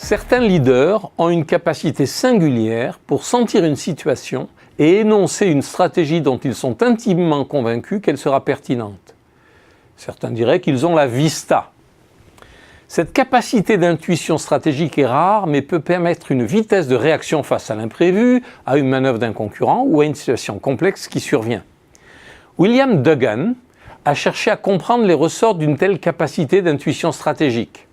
Certains leaders ont une capacité singulière pour sentir une situation et énoncer une stratégie dont ils sont intimement convaincus qu'elle sera pertinente. Certains diraient qu'ils ont la vista. Cette capacité d'intuition stratégique est rare, mais peut permettre une vitesse de réaction face à l'imprévu, à une manœuvre d'un concurrent ou à une situation complexe qui survient. William Duggan a cherché à comprendre les ressorts d'une telle capacité d'intuition stratégique.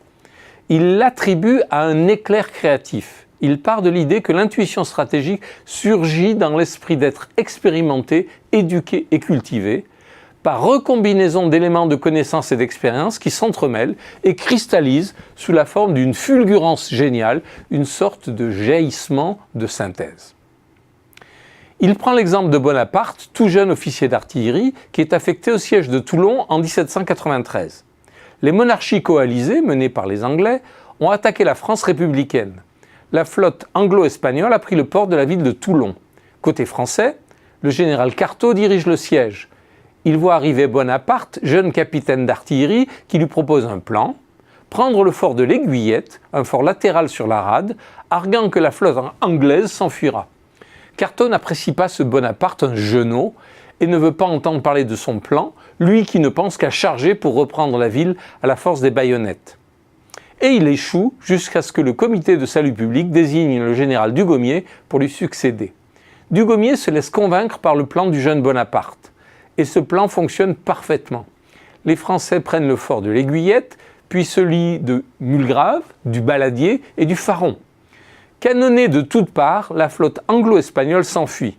Il l'attribue à un éclair créatif. Il part de l'idée que l'intuition stratégique surgit dans l'esprit d'être expérimenté, éduqué et cultivé, par recombinaison d'éléments de connaissance et d'expérience qui s'entremêlent et cristallisent sous la forme d'une fulgurance géniale, une sorte de jaillissement de synthèse. Il prend l'exemple de Bonaparte, tout jeune officier d'artillerie, qui est affecté au siège de Toulon en 1793. Les monarchies coalisées, menées par les Anglais, ont attaqué la France républicaine. La flotte anglo-espagnole a pris le port de la ville de Toulon. Côté français, le général Cartaux dirige le siège. Il voit arriver Bonaparte, jeune capitaine d'artillerie, qui lui propose un plan, prendre le fort de l'Aiguillette, un fort latéral sur la rade, arguant que la flotte anglaise s'enfuira. Cartaux n'apprécie pas ce Bonaparte, un genaud, et ne veut pas entendre parler de son plan, lui qui ne pense qu'à charger pour reprendre la ville à la force des baïonnettes. Et il échoue jusqu'à ce que le comité de salut public désigne le général Dugommier pour lui succéder. Dugommier se laisse convaincre par le plan du jeune Bonaparte. Et ce plan fonctionne parfaitement. Les Français prennent le fort de l'Aiguillette, puis celui de Mulgrave, du Baladier et du Faron. Canonnée de toutes parts, la flotte anglo-espagnole s'enfuit.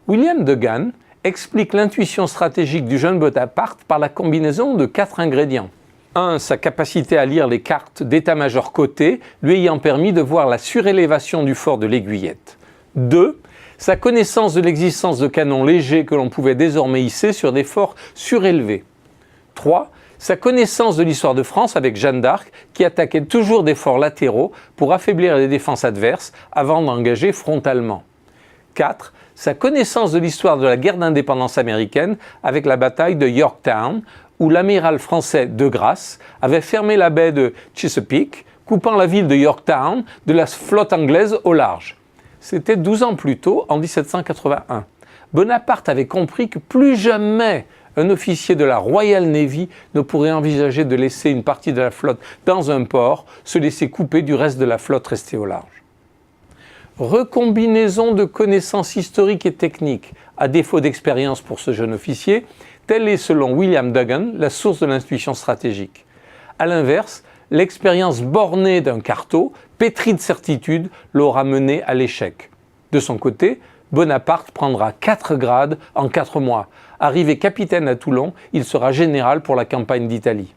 William Duggan explique l'intuition stratégique du jeune Bonaparte par la combinaison de 4 ingrédients. 1. Sa capacité à lire les cartes d'état-major cotées, lui ayant permis de voir la surélévation du fort de l'Aiguillette. 2. Sa connaissance de l'existence de canons légers que l'on pouvait désormais hisser sur des forts surélevés. 3. Sa connaissance de l'histoire de France avec Jeanne d'Arc qui attaquait toujours des forts latéraux pour affaiblir les défenses adverses avant d'engager frontalement. 4. Sa connaissance de l'histoire de la guerre d'indépendance américaine avec la bataille de Yorktown où l'amiral français De Grasse avait fermé la baie de Chesapeake, coupant la ville de Yorktown de la flotte anglaise au large. C'était 12 ans plus tôt, en 1781. Bonaparte avait compris que plus jamais un officier de la Royal Navy ne pourrait envisager de laisser une partie de la flotte dans un port, se laisser couper du reste de la flotte restée au large. Recombinaison de connaissances historiques et techniques, à défaut d'expérience pour ce jeune officier, telle est selon William Duggan la source de l'intuition stratégique. A l'inverse, l'expérience bornée d'un Cartaux, pétri de certitude, l'aura mené à l'échec. De son côté, Bonaparte prendra 4 grades en 4 mois. Arrivé capitaine à Toulon, il sera général pour la campagne d'Italie.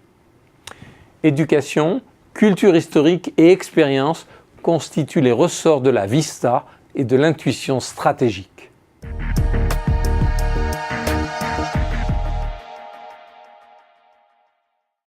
Éducation, culture historique et expérience constituent les ressorts de la vista et de l'intuition stratégique.